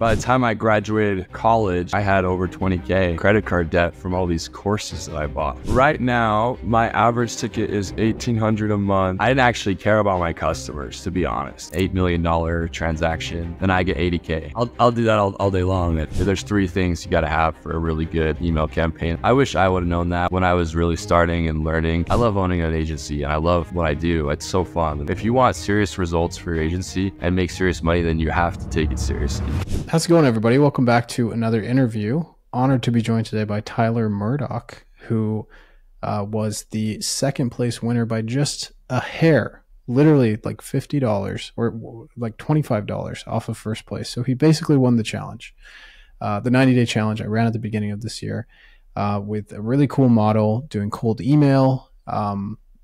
By the time I graduated college, I had over 20K credit card debt from all these courses that I bought. Right now, my average ticket is $1,800 a month. I didn't actually care about my customers, to be honest. $8 million transaction, then I get 80K. I'll do that all day long. There's three things you gotta have for a really good email campaign. I wish I would have known that when I was really starting and learning. I love owning an agency and I love what I do. It's so fun. If you want serious results for your agency and make serious money, then you have to take it seriously. How's it going, everybody? Welcome back to another interview. Honored to be joined today by Tyler Murdoch, who was the second place winner by just a hair, literally like $50 or like $25 off of first place. So he basically won the challenge, the 90-day challenge I ran at the beginning of this year with a really cool model, doing cold email,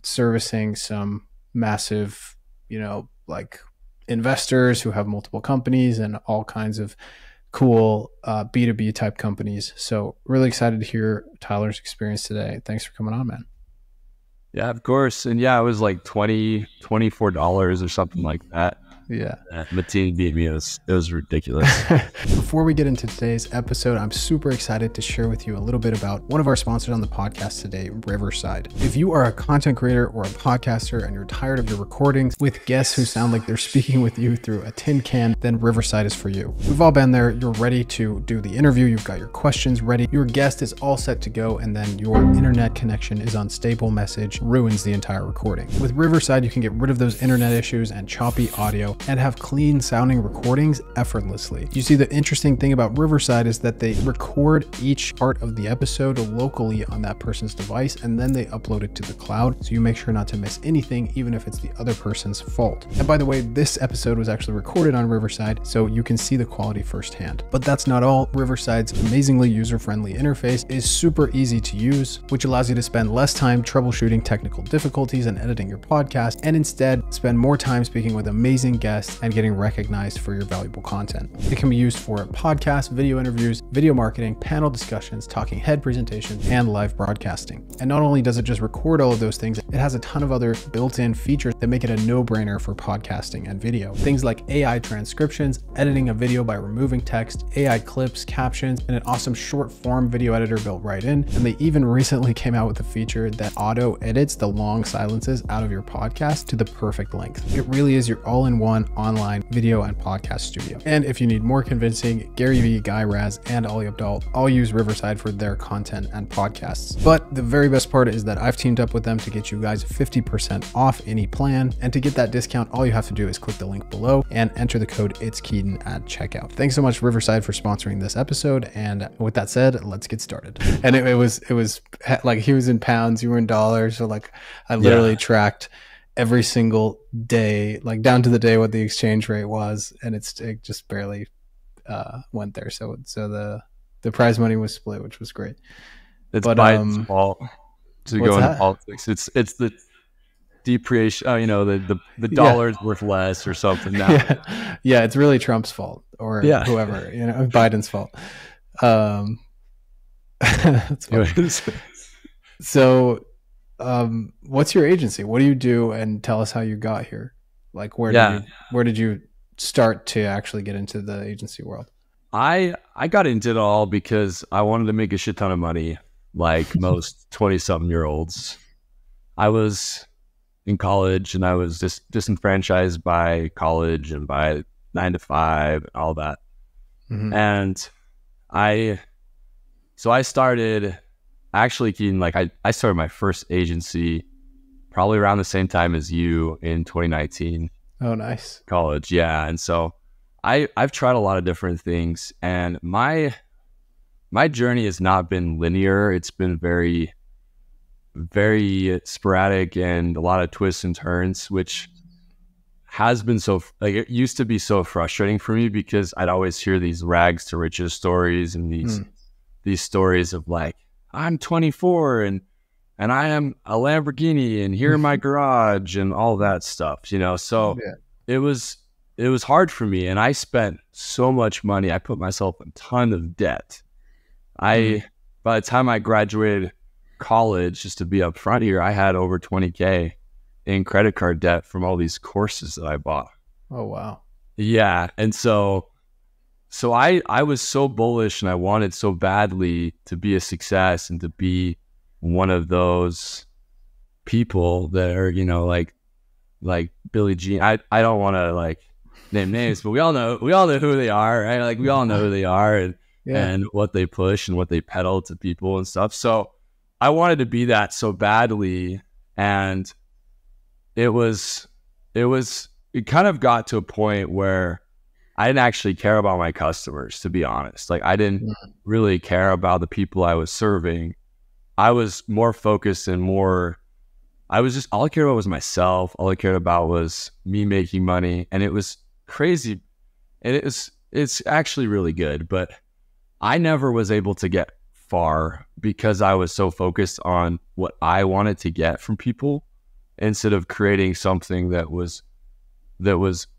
servicing some massive, like investors who have multiple companies and all kinds of cool B2B type companies. So really excited to hear Tyler's experience today. Thanks for coming on, man. Yeah, of course. And yeah, it was like $24 or something like that. Yeah. Mateen beat me. It was ridiculous. Before we get into today's episode, I'm super excited to share with you a little bit about one of our sponsors on the podcast today, Riverside. If you are a content creator or a podcaster and you're tired of your recordings with guests who sound like they're speaking with you through a tin can, then Riverside is for you. We've all been there. You're ready to do the interview. You've got your questions ready. Your guest is all set to go, and then your internet connection is unstable. Message ruins the entire recording. With Riverside, you can get rid of those internet issues and choppy audio and have clean sounding recordings effortlessly. You see, the interesting thing about Riverside is that they record each part of the episode locally on that person's device, and then they upload it to the cloud, so you make sure not to miss anything, even if it's the other person's fault. And by the way, this episode was actually recorded on Riverside, so you can see the quality firsthand. But that's not all. Riverside's amazingly user-friendly interface is super easy to use, which allows you to spend less time troubleshooting technical difficulties and editing your podcast, and instead spend more time speaking with amazing guests and getting recognized for your valuable content. It can be used for podcasts, video interviews, video marketing, panel discussions, talking head presentations, and live broadcasting. And not only does it just record all of those things, it has a ton of other built-in features that make it a no-brainer for podcasting and video. Things like AI transcriptions, editing a video by removing text, AI clips, captions, and an awesome short-form video editor built right in. And they even recently came out with a feature that auto edits the long silences out of your podcast to the perfect length. It really is your all-in-one online video and podcast studio. And if you need more convincing, Gary Vee, Guy Raz, and Ali Abdaal all use Riverside for their content and podcasts. But the very best part is that I've teamed up with them to get you guys 50% off any plan. And to get that discount, all you have to do is click the link below and enter the code It's Keaton at checkout. Thanks so much, Riverside, for sponsoring this episode. And with that said, let's get started. And it was like he was in pounds, you were in dollars. So like I literally tracked every single day, like down to the day what the exchange rate was, and it just barely went there. So the prize money was split, which was great. It's Biden's fault to go into politics. It's the depreciation. The dollar's worth less or something now. Yeah, it's really Trump's fault or whoever. Biden's fault. That's funny. So. What's your agency? What do you do? And tell us how you got here. Like where did you start to actually get into the agency world? I got into it all because I wanted to make a shit ton of money, like most 20-something-year-olds. I was in college and I was just disenfranchised by college and by 9 to 5 and all that. Mm-hmm. And I started. Actually, Keaton, like I started my first agency probably around the same time as you in 2019. Oh, nice. College, yeah. And so I've tried a lot of different things, and my journey has not been linear. It's been very, very sporadic and a lot of twists and turns, which has been it used to be so frustrating for me because I'd always hear these rags to riches stories and these stories of like, I'm 24 and I am a Lamborghini and here in my garage and all that stuff, So it was hard for me, and I spent so much money. I put myself in a ton of debt. By the time I graduated college, just to be upfront here, I had over 20K in credit card debt from all these courses that I bought. Oh, wow. Yeah. And so so I was so bullish and I wanted so badly to be a success and to be one of those people that are, like Billie Jean. I don't want to like name names, but we all know who they are, right? Like we all know who they are and what they push and what they peddle to people and stuff. So I wanted to be that so badly, and it kind of got to a point where I didn't actually care about my customers, to be honest. Like I didn't really care about the people I was serving. I was more focused and all I cared about was myself. All I cared about was me making money. And it was crazy. And it's actually really good, but I never was able to get far because I was so focused on what I wanted to get from people instead of creating something that was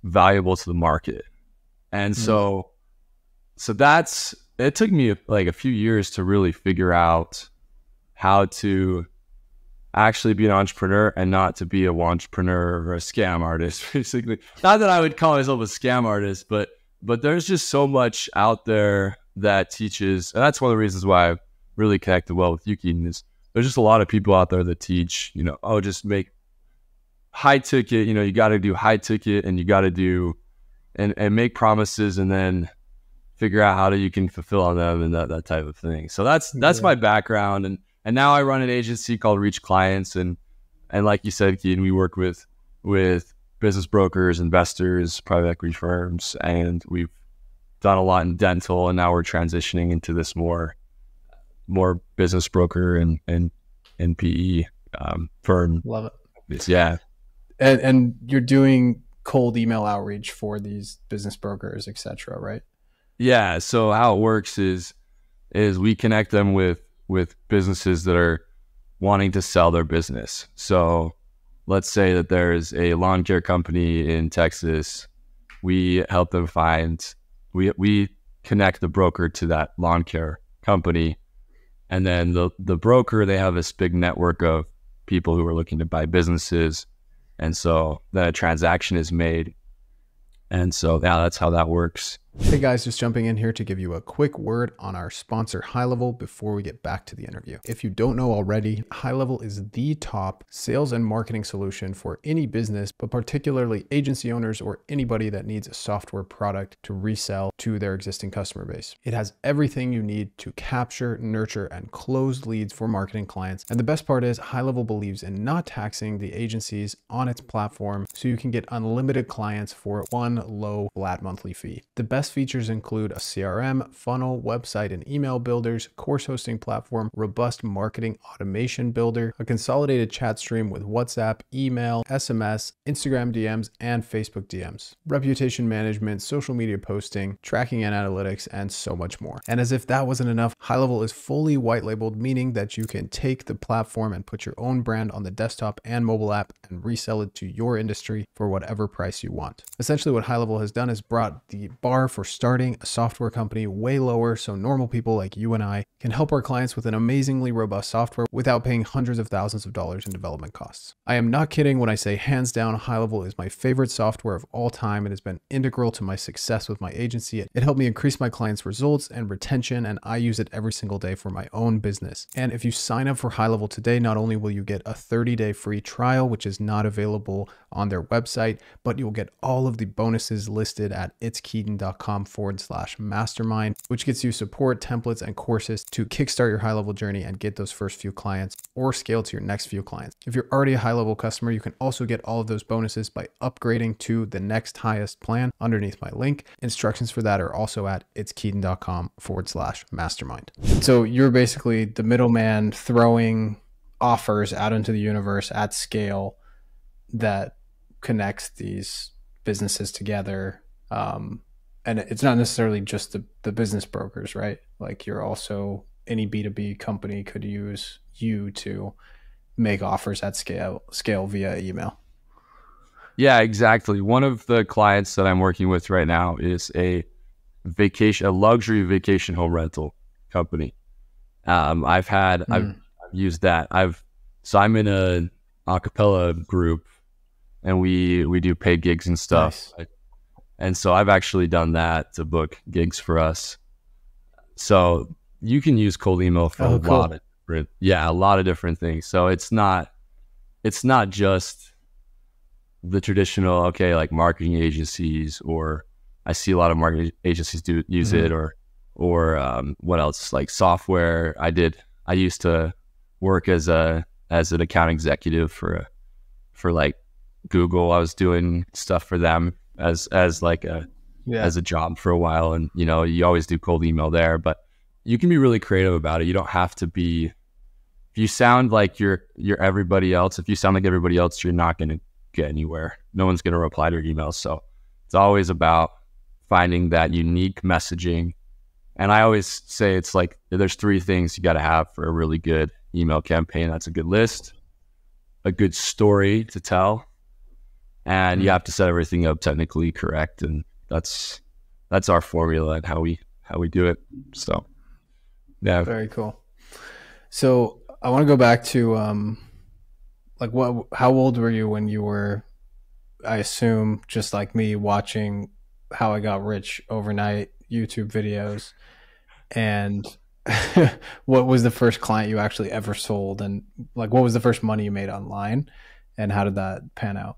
valuable to the market. And so it took me like a few years to really figure out how to actually be an entrepreneur and not to be a wantrepreneur or a scam artist, basically. Not that I would call myself a scam artist, but there's just so much out there that teaches, and that's one of the reasons why I've really connected well with you, Keaton, is there's just a lot of people out there that teach, just make high ticket, you got to do high ticket and you got to do and make promises and then figure out how you can fulfill on them and that type of thing. So that's my background. And now I run an agency called Reach Clients. And like you said, Keaton, we work with business brokers, investors, private equity firms, and we've done a lot in dental. And now we're transitioning into this more business broker and PE firm. Love it. Yeah. And you're doing cold email outreach for these business brokers, etc., right? Yeah. So how it works is we connect them with businesses that are wanting to sell their business. So let's say that there's a lawn care company in Texas. We help them we connect the broker to that lawn care company. And then the broker, they have this big network of people who are looking to buy businesses. And so then a transaction is made. And so that's how that works. Hey guys, just jumping in here to give you a quick word on our sponsor, High Level, before we get back to the interview. If you don't know already, High Level is the top sales and marketing solution for any business, but particularly agency owners or anybody that needs a software product to resell to their existing customer base. It has everything you need to capture, nurture, and close leads for marketing clients. And the best part is High Level believes in not taxing the agencies on its platform, so you can get unlimited clients for one low flat monthly fee. The best features include a CRM, funnel, website and email builders, course hosting platform, robust marketing automation builder, a consolidated chat stream with WhatsApp, email, SMS, Instagram DMs, and Facebook DMs, reputation management, social media posting, tracking and analytics, and so much more. And as if that wasn't enough, High Level is fully white labeled, meaning that you can take the platform and put your own brand on the desktop and mobile app and resell it to your industry for whatever price you want. Essentially, what High Level has done is brought the bar for starting a software company way lower, so normal people like you and I can help our clients with an amazingly robust software without paying hundreds of thousands of dollars in development costs. I am not kidding when I say hands down, High Level is my favorite software of all time. It has been integral to my success with my agency. It helped me increase my clients' results and retention, and I use it every single day for my own business. And if you sign up for High Level today, not only will you get a 30-day free trial, which is not available on their website, but you'll get all of the bonuses listed at itskeaton.com/mastermind, which gets you support, templates, and courses to kickstart your High Level journey and get those first few clients or scale to your next few clients. If you're already a High Level customer, you can also get all of those bonuses by upgrading to the next highest plan underneath my link. Instructions for that are also at itskeaton.com/mastermind. So you're basically the middleman throwing offers out into the universe at scale that connects these businesses together. And it's not necessarily just the business brokers, right? Like you're also, any B2B company could use you to make offers at scale via email. Yeah, exactly. One of the clients that I'm working with right now is a luxury vacation home rental company. I've used that. I'm in a acapella group and we do paid gigs and stuff. Nice. And so I've actually done that to book gigs for us. So you can use cold email for Oh, cool. a lot of different things. So it's not just the traditional, okay, like marketing agencies, or I see a lot of marketing agencies do use it, or what else, like software. I used to work as an account executive for like Google. I was doing stuff for them as like Yeah. as a job for a while, and you always do cold email there, but you can be really creative about it. You don't have to be. If you sound like you're everybody else, if you sound like everybody else, you're not going to get anywhere. No one's going to reply to your emails. So it's always about finding that unique messaging. And I always say it's like there's 3 things you got to have for a really good email campaign. That's a good list, a good story to tell, and you have to set everything up technically correct. And that's our formula and how we do it. So yeah. Very cool. So I want to go back to like how old were you when you were, I assume just like me, watching How I Got Rich Overnight YouTube videos, and what was the first client you actually ever sold, and like what was the first money you made online, and how did that pan out?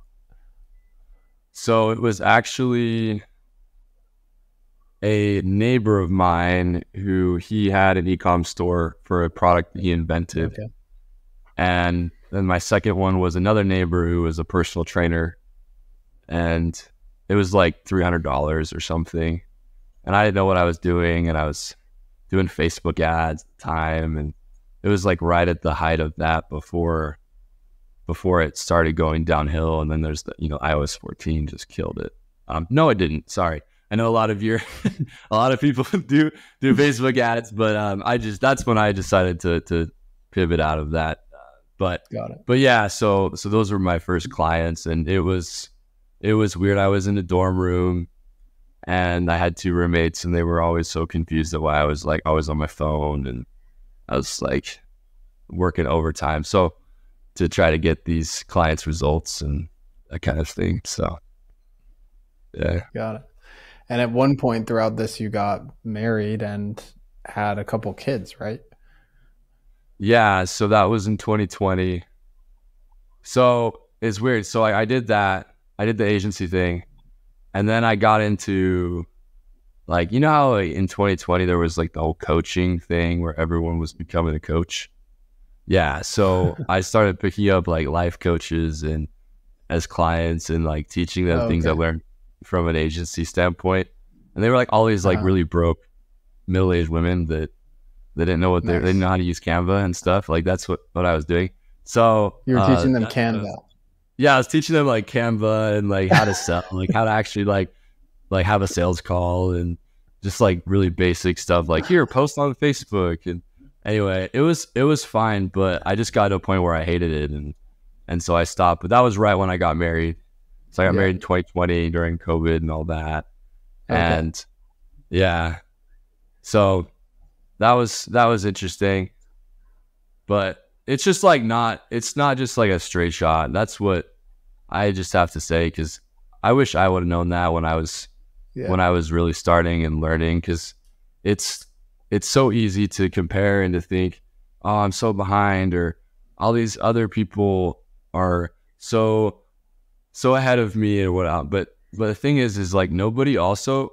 So it was actually a neighbor of mine who he had an e-com store for a product he invented. Okay. And then my second one was another neighbor who was a personal trainer, and it was like $300 or something. And I didn't know what I was doing, and I was doing Facebook ads at the time, and it was like right at the height of that before it started going downhill. And then there's the iOS 14 just killed it. No, it didn't. Sorry. I know a lot of people do Facebook ads, but that's when I decided to pivot out of that. Got it. But yeah, so those were my first clients, and it was weird. I was in a dorm room, and I had 2 roommates, and they were always so confused at why I was like always on my phone, and I was like working overtime so to try to get these clients results and that kind of thing. So yeah. Got it. And at one point throughout this, you got married and had a couple kids, right? Yeah, so that was in 2020. So it's weird. So I did that. I did the agency thing, and then I got into like, how in 2020 there was like the whole coaching thing where everyone was becoming a coach. Yeah, so I started picking up like life coaches and as clients, and like teaching them things I learned from an agency standpoint. And they were like all these like really broke middle-aged women that they didn't know they didn't know how to use Canva and stuff. Like that's what I was doing. So You were teaching them Canva. Yeah, I was teaching them like Canva and like how to sell, like how to actually like have a sales call, and just like really basic stuff like here, post on Facebook. And anyway, it was fine, but I just got to a point where I hated it, and so I stopped. But that was right when I got married. So I got married in 2020 during COVID and all that. And yeah, so that was interesting, but it's just like it's not just like a straight shot. That's what I just have to say, because I wish I would have known that when I was really starting and learning, because it's so easy to compare and to think, oh, I'm so behind, or all these other people are so ahead of me or whatnot. But the thing is like nobody ever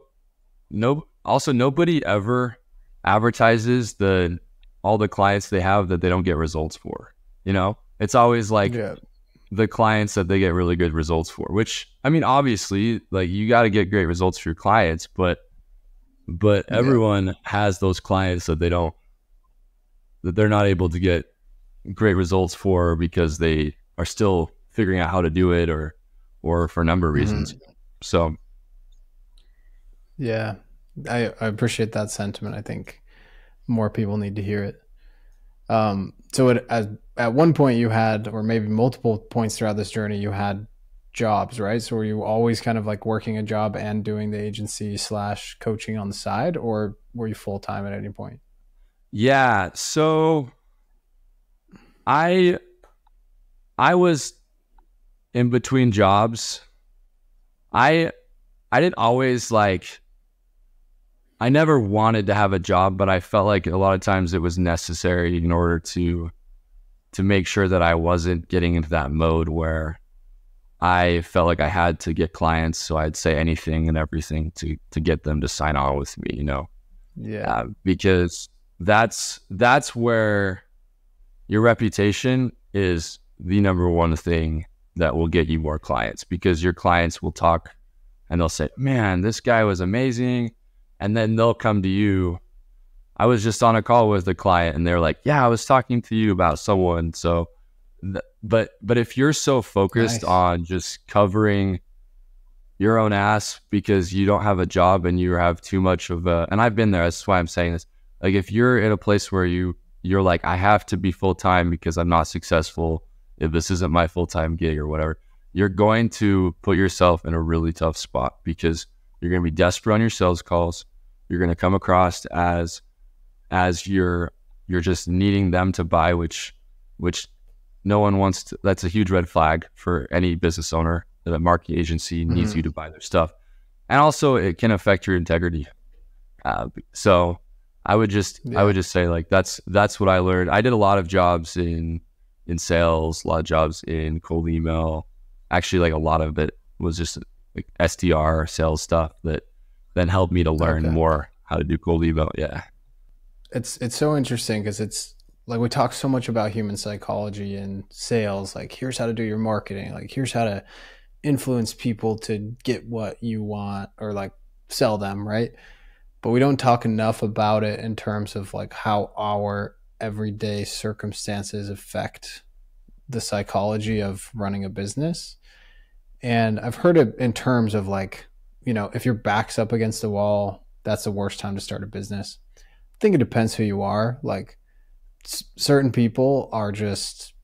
advertises all the clients they have that they don't get results for. It's always like the clients that they get really good results for, which, I mean, obviously like you got to get great results for your clients, but everyone has those clients that they're not able to get great results for because they are still figuring out how to do it, or for a number of reasons. So yeah, I appreciate that sentiment. I think more people need to hear it. So at one point you had, or maybe multiple points throughout this journey, you had jobs, right? So were you always kind of like working a job and doing the agency / coaching on the side, or were you full-time at any point? Yeah. So I was in between jobs. I I didn't always like, I never wanted to have a job, but I felt like a lot of times it was necessary in order to make sure that I wasn't getting into that mode where I felt like I had to get clients. So I'd say anything and everything to get them to sign on with me, you know, Yeah. because that's where your reputation is the number one thing that will get you more clients, because your clients will talk and they'll say, man, this guy was amazing. And then they'll come to you. I was just on a call with a client and they're like, yeah, I was talking to you about someone. So, but if you're so focused Nice. on just covering your own ass because you don't have a job and you have too much of a, and I've been there, that's why I'm saying this. Like if you're in a place where you're like, I have to be full-time because I'm not successful if this isn't my full-time gig or whatever, you're going to put yourself in a really tough spot because you're going to be desperate on your sales calls. You're going to come across as you're just needing them to buy, which no one wants to. That's a huge red flag for any business owner that a marketing agency needs you to buy their stuff. And also it can affect your integrity. So I would just say like that's what I learned. I did a lot of jobs in sales, a lot of jobs in cold email. Actually, like a lot of it was just like SDR sales stuff that then helped me to learn more how to do cold email. Yeah. It's so interesting because it's like we talk so much about human psychology and sales. Like, here's how to do your marketing. Like, here's how to influence people to get what you want or like sell them, right? But we don't talk enough about it in terms of like how our everyday circumstances affect the psychology of running a business. And I've heard it in terms of like, you know, if your back's up against the wall, that's the worst time to start a business. I think it depends who you are. Like certain people are just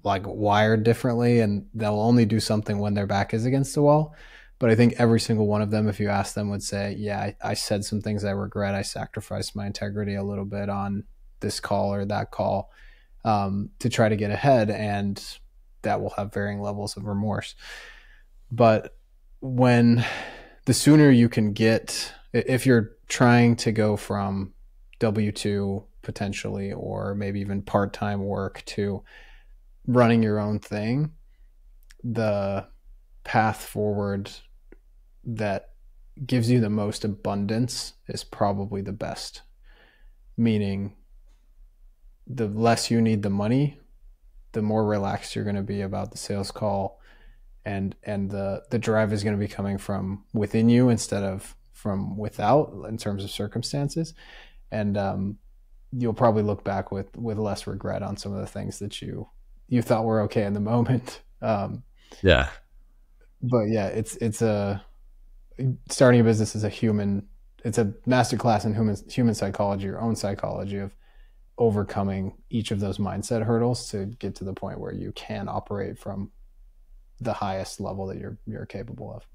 like wired differently and they'll only do something when their back is against the wall. But I think every single one of them, if you ask them, would say, yeah, I said some things I regret. I sacrificed my integrity a little bit on this call or that call to try to get ahead. And that will have varying levels of remorse. But when the sooner you can get, if you're trying to go from W-2 potentially, or maybe even part-time work to running your own thing, the path forward that gives you the most abundance is probably the best. Meaning the less you need the money, the more relaxed you're going to be about the sales call, and the drive is going to be coming from within you instead of from without in terms of circumstances. And you'll probably look back with less regret on some of the things that you thought were okay in the moment. Yeah. But yeah, it's starting a business is it's a masterclass in human psychology, your own psychology of overcoming each of those mindset hurdles to get to the point where you can operate from the highest level that you're capable of.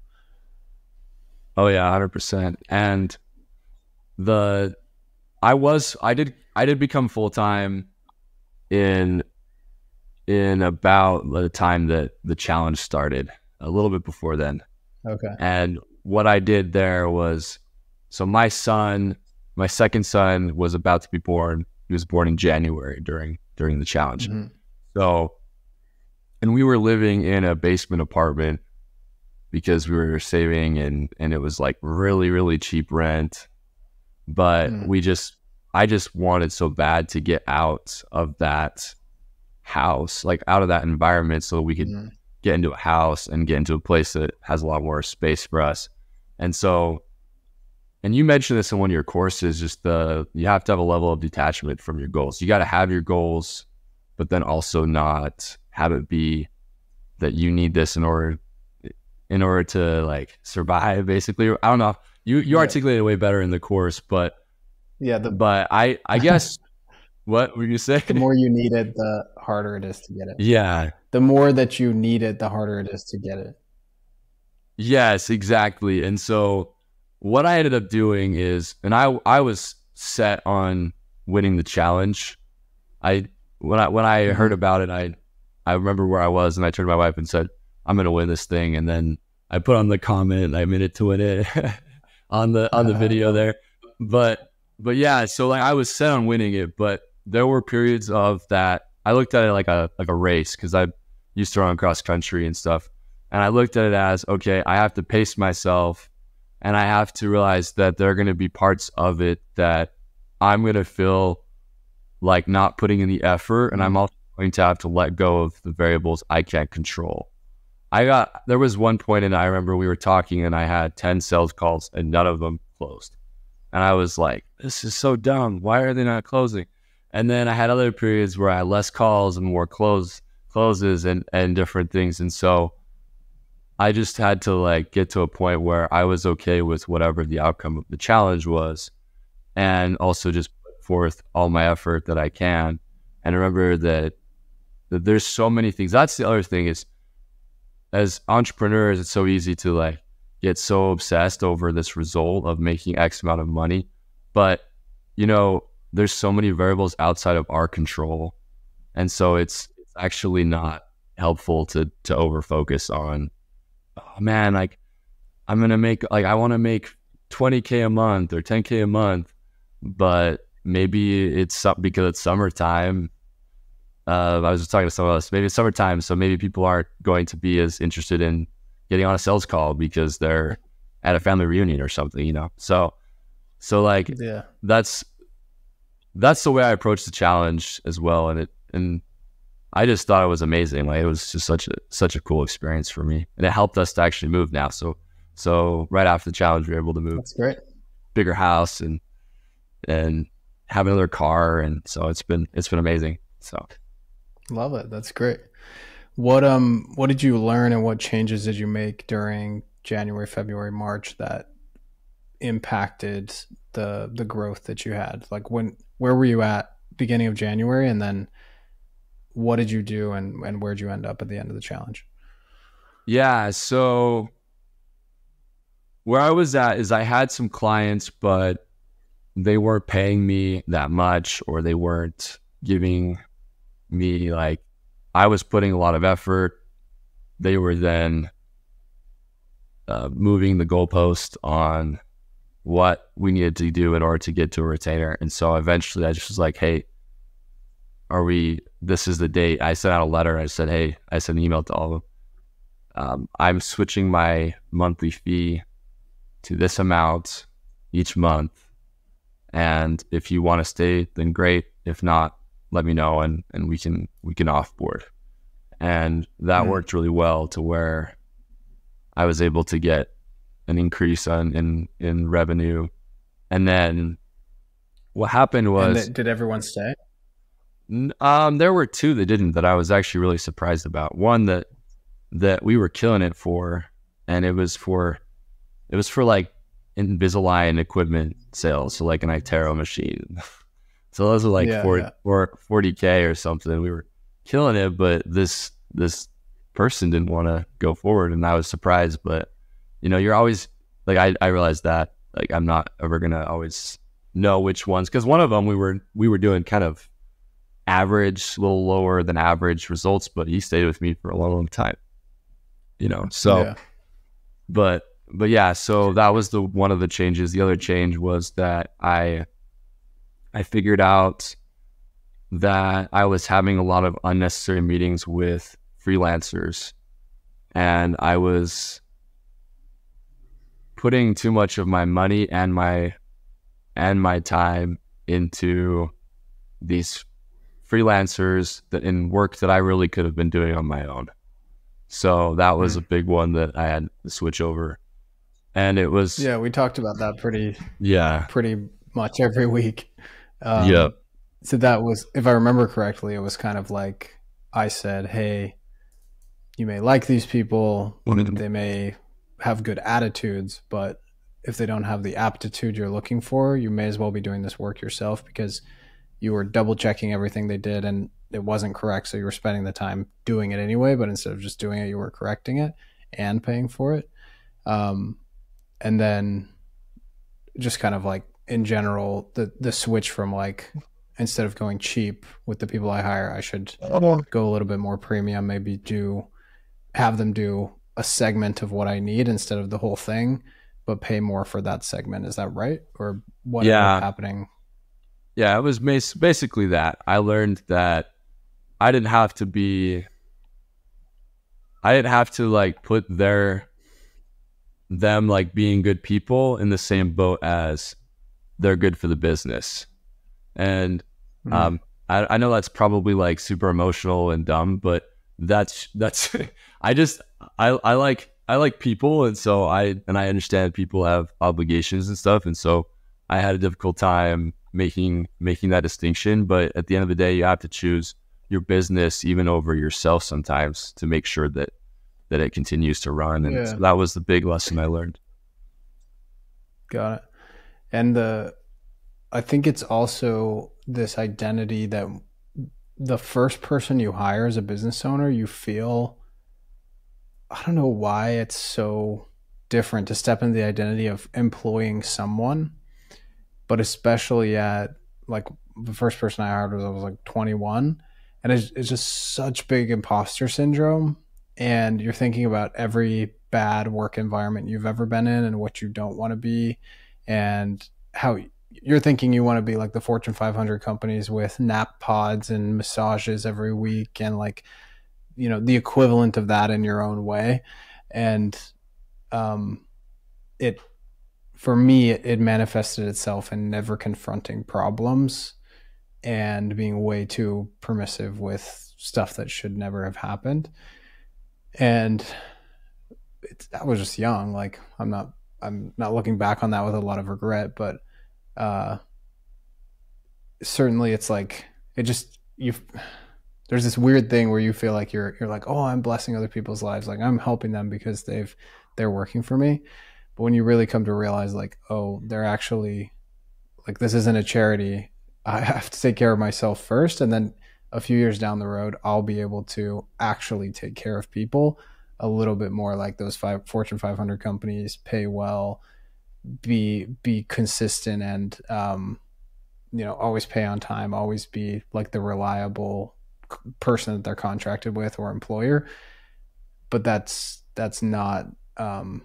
Oh yeah, 100%. And I did become full-time in about the time that the challenge started, a little bit before then. Okay. And what I did there was, so my second son was about to be born. He was born in January during the challenge. Mm-hmm. So, and we were living in a basement apartment because we were saving and it was like really, really cheap rent. But I just wanted so bad to get out of that house, like out of that environment, so we could get into a house and get into a place that has a lot more space for us. And so, and you mentioned this in one of your courses, just you have to have a level of detachment from your goals. You got to have your goals, but then also not have it be that you need this in order to like survive, basically. I don't know. You articulated it way better in the course, but yeah, but I guess what were you saying? The more you need it, the harder it is to get it. Yeah. The more that you need it, the harder it is to get it. Yes, exactly. And so what I ended up doing is, and I was set on winning the challenge. When I heard about it, I remember where I was and I turned to my wife and said, I'm going to win this thing. And then I put on the comment, I made it to win it on the video there. But yeah, so like I was set on winning it, but there were periods of that I looked at it like a race, because I used to run cross country and stuff. And I looked at it as, okay, I have to pace myself, and I have to realize that there are going to be parts of it that I'm going to feel like not putting in the effort, and I'm also going to have to let go of the variables I can't control. There was one point, and I remember we were talking, and I had 10 sales calls and none of them closed. And I was like, this is so dumb. Why are they not closing? And then I had other periods where I had less calls and more closes and different things. And so I just had to like get to a point where I was okay with whatever the outcome of the challenge was, and also just put forth all my effort that I can. And remember that there's so many things. That's the other thing is, as entrepreneurs, it's so easy to like get so obsessed over this result of making X amount of money. But, you know, there's so many variables outside of our control. And so it's actually not helpful to over focus on, oh man, like I'm going to make, like, I want to make 20K a month or 10K a month, but maybe it's because it's summertime. I was just talking to someone else, maybe it's summertime, so maybe people aren't going to be as interested in getting on a sales call because they're at a family reunion or something, you know? So like, Yeah. that's the way I approached the challenge as well. And I just thought it was amazing. Like, it was just such a cool experience for me, and it helped us to actually move now. So right after the challenge, we were able to move. That's great. Bigger house and have another car. And so it's been amazing. So. Love it. That's great. What did you learn, and what changes did you make during January, February, March that impacted the growth that you had? Like, where were you at beginning of January, and then what did you do, and where'd you end up at the end of the challenge? Yeah, so where I was at is I had some clients, but they weren't paying me that much, or they weren't giving me, like, I was putting a lot of effort. They were then moving the goalpost on what we needed to do in order to get to a retainer. And so eventually I just was like, hey, this is the date. I sent out a letter. I said, hey, I sent an email to all of them. I'm switching my monthly fee to this amount each month. And if you want to stay, then great. If not, let me know, and we can offboard. And that worked really well, to where I was able to get an increase in revenue. And then what happened was, did everyone stay? There were two that didn't, that I was actually really surprised about. One that we were killing it for, and it was for like Invisalign equipment sales, so like an iTero machine. So those are like 40K or something. We were killing it, but this person didn't want to go forward, and I was surprised. But, you know, you're always like, I realized that, like, I'm not ever gonna always know which ones, because one of them we were doing kind of average, a little lower than average results, but he stayed with me for a long time, you know. So but yeah, so that was one of the changes. The other change was that I figured out that I was having a lot of unnecessary meetings with freelancers, and I was putting too much of my money and my time into these freelancers that in work that I really could have been doing on my own. So that was a big one that I had to switch over. And it was, we talked about that pretty much every week. So that was, if I remember correctly, it was kind of like, I said, hey, you may like these people, they may have good attitudes, but if they don't have the aptitude you're looking for, you may as well be doing this work yourself, because you were double checking everything they did and it wasn't correct. So you were spending the time doing it anyway, but instead of just doing it, you were correcting it and paying for it. And then just kind of like, in general, the switch from, like, instead of going cheap with the people I hire, I should go a little bit more premium, maybe have them do a segment of what I need instead of the whole thing, but pay more for that segment. Is that right? Or what ended up Yeah. happening? Yeah. It was basically that. I learned that I didn't have to be, I didn't have to like put them like being good people in the same boat as they're good for the business. And Mm. um, I know that's probably like super emotional and dumb, but that's I just I like people, and so I understand people have obligations and stuff, and so I had a difficult time making that distinction. But at the end of the day, you have to choose your business even over yourself sometimes to make sure that it continues to run, and Yeah, so that was the big lesson I learned. got it. And I think it's also this identity that the first person you hire as a business owner, you feel, I don't know why it's so different to step into the identity of employing someone, but especially at like the first person I hired I was like 21, and it's just such big imposter syndrome. And you're thinking about every bad work environment you've ever been in and what you don't want to be, and how you're thinking you want to be like the Fortune 500 companies with nap pods and massages every week and like, the equivalent of that in your own way. And um, it for me, it manifested itself in never confronting problems and being way too permissive with stuff that should never have happened. And I was just young. Like I'm not looking back on that with a lot of regret, but uh, certainly it's like it just you. There's this weird thing where you feel like you're like, oh, I'm blessing other people's lives, like I'm helping them because they're working for me. But when you really come to realize, like, oh, they're actually, like, this isn't a charity. I have to take care of myself first, and then a few years down the road, I'll be able to actually take care of people a little bit more like those Fortune 500 companies, pay well, be consistent, and always pay on time, always be like the reliable person that they're contracted with or employer. But um,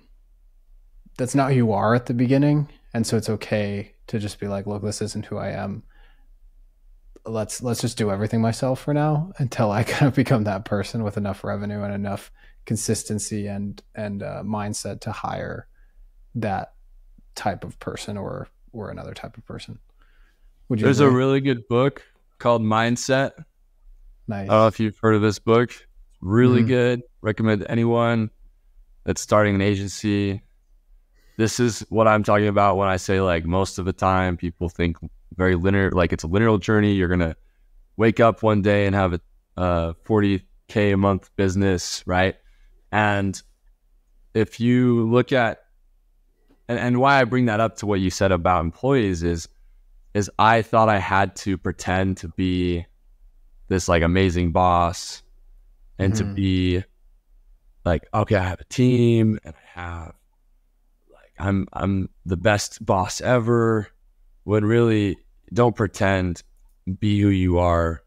that's not who you are at the beginning, and so it's okay to just be like, look, this isn't who I am. Let's just do everything myself for now until I kind of become that person with enough revenue and enough consistency and mindset to hire that type of person or another type of person. Would you There's a agree? really good book called Mindset. I don't know Nice. if you've heard of this book. Really Mm-hmm. good. Recommend to anyone that's starting an agency. This is what I'm talking about when I say, like, most of the time people think very linear, like it's a linear journey. You're gonna wake up one day and have a 40K a month business, right? And if you look at and why I bring that up to what you said about employees is I thought I had to pretend to be this like amazing boss and to Mm-hmm. be like, okay, I have a team and I have like I'm the best boss ever. When really, don't pretend, be who you are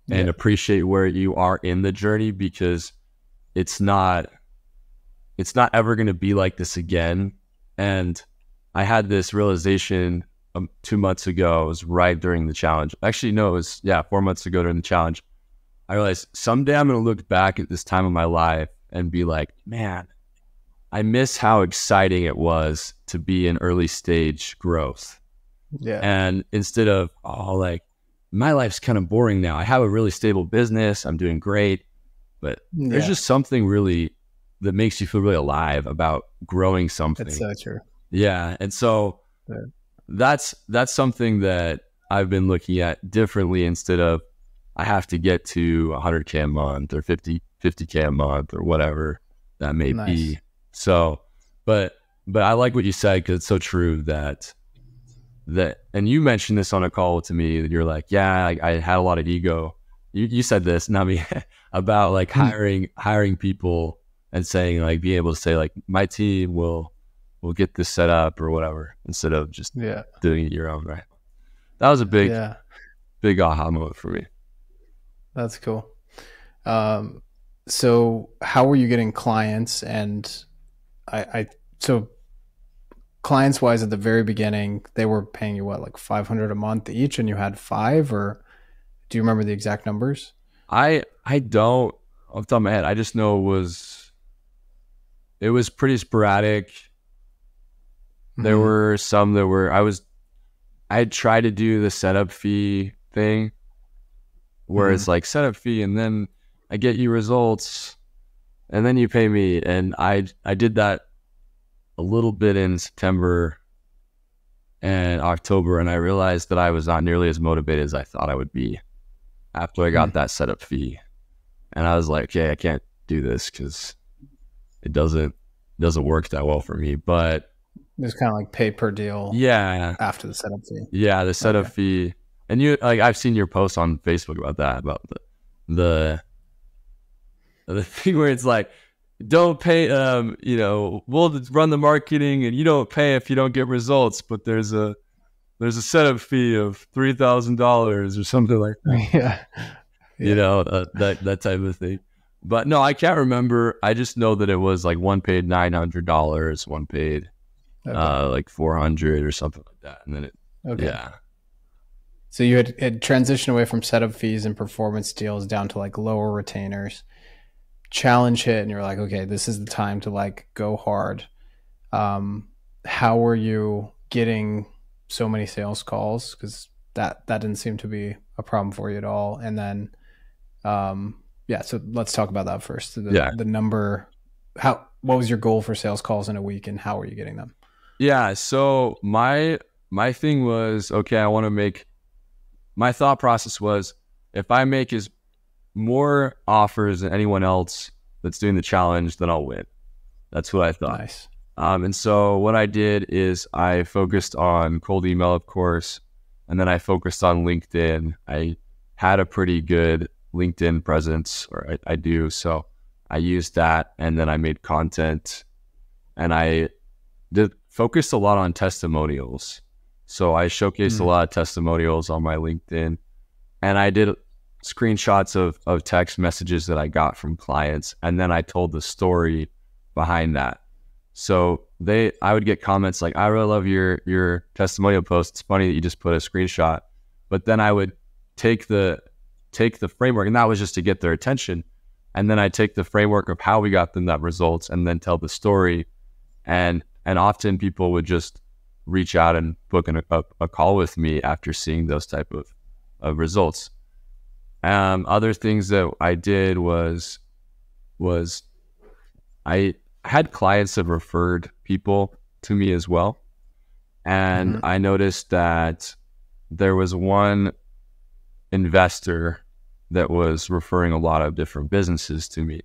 and Yeah. appreciate where you are in the journey, because it's not it's not ever going to be like this again. And I had this realization 2 months ago. It was right during the challenge. Actually, no, it was 4 months ago during the challenge. I realized someday I'm going to look back at this time of my life and be like, man, I miss how exciting it was to be in early stage growth. Yeah. And instead of, oh, like, my life's kind of boring now. I have a really stable business. I'm doing great. But there's Yeah. just something really that makes you feel really alive about growing It's something. so true. Yeah. And so Yeah. that's something that I've been looking at differently, instead of I have to get to 100K a month or 50K a month or whatever that may Nice. be. So, but I like what you said, because it's so true that and you mentioned this on a call to me, that you're like, yeah, I had a lot of ego. You said this, not me, about like Hmm. hiring people and saying, like, being able to say, like, my team will get this set up or whatever, instead of just Yeah. doing it your own, right? That was a Yeah. big aha moment for me. That's cool. Um, So how were you getting clients? And so clients wise at the very beginning, they were paying you what, like 500 a month each, and you had five, or do you remember the exact numbers? I don't off the top of my head. I just know it was pretty sporadic. There Mm-hmm. were some that were I tried to do the setup fee thing where Mm-hmm. it's like setup fee and then I get you results and then you pay me. And I did that a little bit in September and October, and I realized that I was not nearly as motivated as I thought I would be after I got that setup fee. And I was like, okay, I can't do this because it doesn't work that well for me. But It's kind of like pay per deal yeah, after the setup fee. yeah, the setup Okay. fee, and you like I've seen your post on Facebook about that, about the the thing where it's like, don't pay, we'll run the marketing and you don't pay if you don't get results, but there's a setup fee of $3,000 or something like that, Yeah. Yeah. that type of thing. But no, I can't remember. I just know that it was like one paid $900, one paid Okay. like 400 or something like that, and then Okay. yeah, So you had transitioned away from setup fees and performance deals down to like lower retainers. Challenge hit, and you're like, okay, this is the time to like go hard. Um, how were you getting so many sales calls? Because that didn't seem to be a problem for you at all. And then, yeah, so let's talk about that first. yeah. The number, how what was your goal for sales calls in a week, and how were you getting them? Yeah, so my thing was, okay, I want to make my thought process was if I make as more offers than anyone else that's doing the challenge, then I'll win. That's what I thought. Nice. And so what I did is I focused on cold email, of course, and then I focused on LinkedIn. I had a pretty good LinkedIn presence, or I do. So I used that, and then I made content, and I did focused a lot on testimonials. So I showcased a Mm, lot of testimonials on my LinkedIn, and I did screenshots of text messages that I got from clients, and then I told the story behind that. So I would get comments like, "I really love your testimonial post. It's funny that you just put a screenshot." But then I would take the take the framework, and that was just to get their attention. And then I take the framework of how we got them that results, and then tell the story. And often people would just reach out and book a call with me after seeing those type of results. Other things that I did was I had clients that referred people to me as well. And hmm I noticed that there was one investor that was referring a lot of different businesses to me.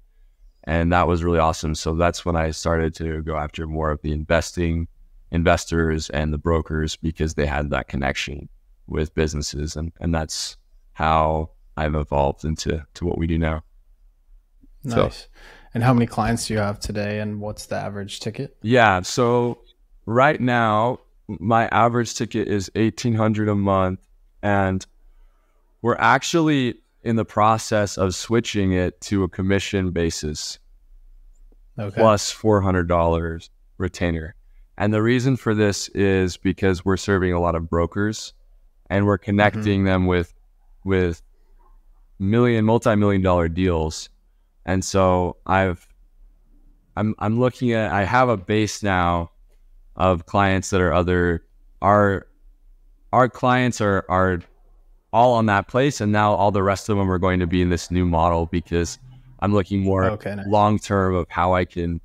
And that was really awesome. So that's when I started to go after more of the investors and the brokers because they had that connection with businesses. And that's how I've evolved to what we do now. So Nice. And how many clients do you have today, and what's the average ticket? yeah, so right now my average ticket is 1,800 a month, and we're actually in the process of switching it to a commission basis Okay. plus $400 retainer. And the reason for this is because we're serving a lot of brokers and we're hmm connecting them with multi-million dollar deals. And so I'm looking at, I have a base now of clients that are our clients are all on that place, and now all the rest of them are going to be in this new model because I'm looking more Okay. Nice. long term of how I can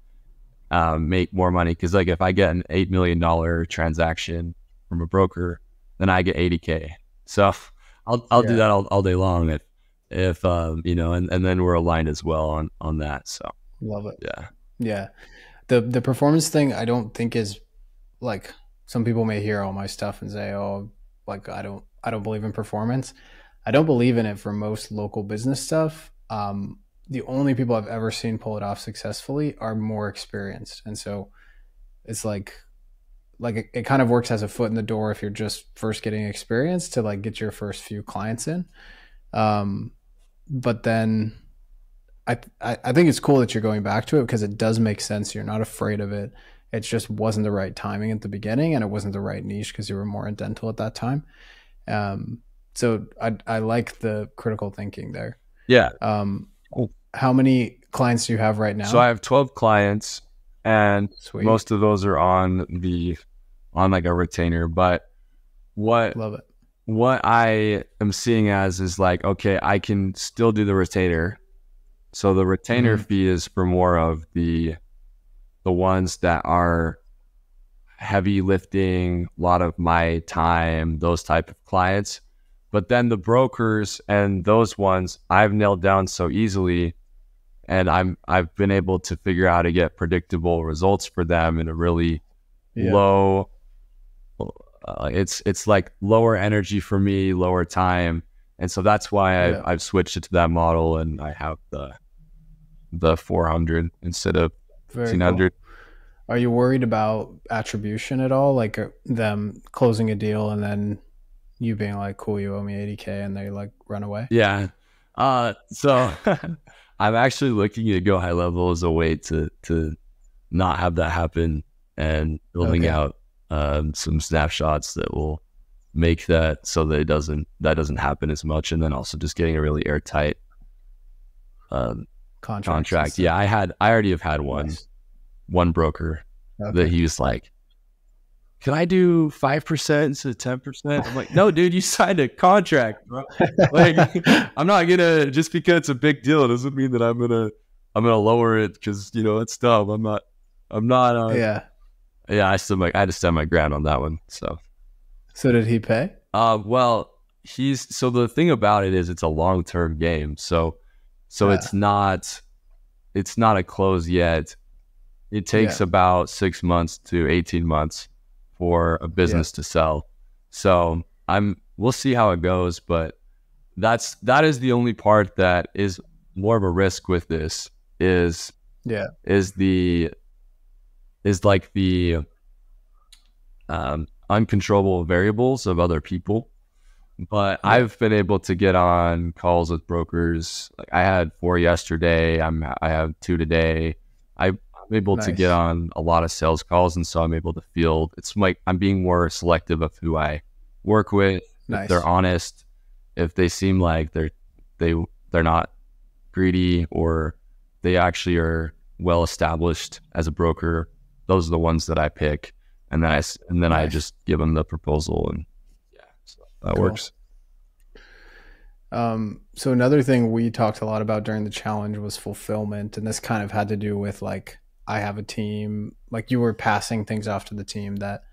make more money. Because like if I get an $8 million transaction from a broker, then I get 80K. So I'll do Yeah. that all day long if and then we're aligned as well on that. So Love it. yeah, Yeah. The performance thing I don't think is like, some people may hear all my stuff and say, "Oh, like I don't believe in performance." I don't believe in it for most local business stuff. The only people I've ever seen pull it off successfully are more experienced, and so it's like it kind of works as a foot in the door if you're just first getting experience to like get your first few clients in. Um, but then I think it's cool that you're going back to it because it does make sense. You're not afraid of it. It just wasn't the right timing at the beginning, and it wasn't the right niche because you were more in dental at that time. Um, so I like the critical thinking there. Yeah. Um, how many clients do you have right So I now? have 12 clients, and Sweet, most of those are on like a retainer. But what love it. what I am seeing as is like, okay, I can still do the retainer. So the retainer Hmm. fee is for more of the ones that are heavy lifting, a lot of my time, those type of clients. But then the brokers and those ones I've nailed down so easily, and I've been able to figure out how to get predictable results for them in a really Yeah, low. It's like lower energy for me, lower time, and so that's why I've yeah, I've switched it to that model, and I have the 400 instead of very cool. 1500. Are you worried about attribution at all? Like them closing a deal and then you being like, "Cool, you owe me 80K," and they like run away? Yeah. So I'm actually looking to go high level as a way to not have that happen, and building Okay, out some snapshots that will make that so that that doesn't happen as much, and then also just getting a really airtight um, contract contract. system. Yeah, I already have had Nice. one broker that Okay. he was like, can I do 5% instead of 10%? I'm like, no, dude, you signed a contract, bro. Like, I'm not gonna, just because it's a big deal, it doesn't mean that I'm gonna lower it because it's dumb. I'm not. Yeah. Yeah, I had to stand my ground on that one. So, So did he pay? well, so the thing about it is it's a long term game. So Uh, it's not a close yet. It takes yeah. about 6 months to 18 months for a Yeah. business to sell. So we'll see how it goes, but that is the only part that is more of a risk with this is Yeah. is the is like the uncontrollable variables of other people. But Yeah. I've been able to get on calls with brokers. Like I had 4 yesterday. I have 2 today. I'm able to get Nice. on a lot of sales calls, and so I'm able to field. It's like I'm being more selective of who I work with. If they're Nice. honest, if they seem like they they're not greedy, or they actually are well established as a broker, those are the ones that I pick, and then I Nice. just give them the proposal, and yeah, so that Cool. works. So another thing we talked a lot about during the challenge was fulfillment, and this kind of had to do with like I have a team, like you were passing things off to the team that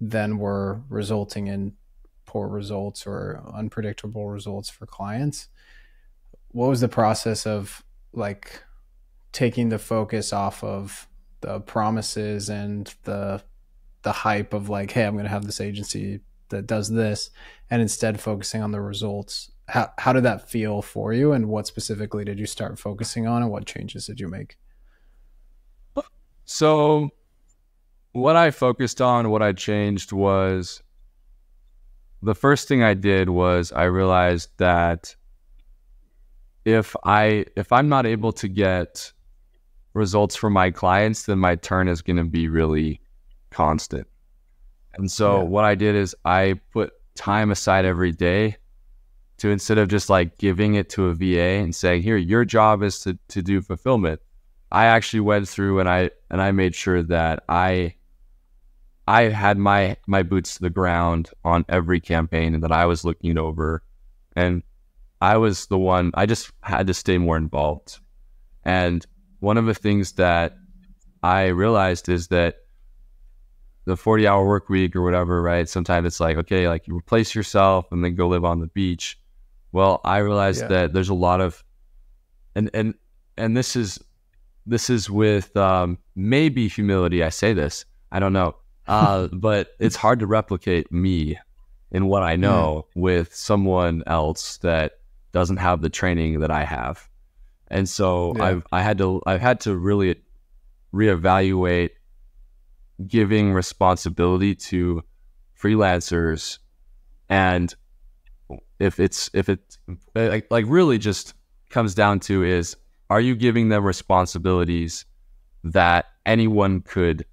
then were resulting in poor results or unpredictable results for clients. What was the process of like taking the focus off of the promises and the hype of like, hey, I'm going to have this agency that does this, and instead focusing on the results? How did that feel for you, and what specifically did you start focusing on, and what changes did you make? So what I focused on, what I changed was the first thing I did was I realized that if I'm not able to get results from my clients, then my turn is going to be really constant. And so Yeah, what I did is I put time aside every day to, instead of just like giving it to a VA and saying, here, your job is to do fulfillment. I actually went through and I made sure that I had my boots to the ground on every campaign, and that I was looking it over, and I was the one. I just had to stay more involved. And one of the things that I realized is that the 40-hour work week or whatever, right? Sometimes it's like, okay, like you replace yourself and then go live on the beach. Well, I realized yeah, that there's a lot of, and and and this is with maybe humility. I say this, I don't know, but it's hard to replicate me in what I mm, know with someone else that doesn't have the training that I have. And so yeah, I've had to really reevaluate giving responsibility to freelancers, and if it like really just comes down to is, are you giving them responsibilities that anyone could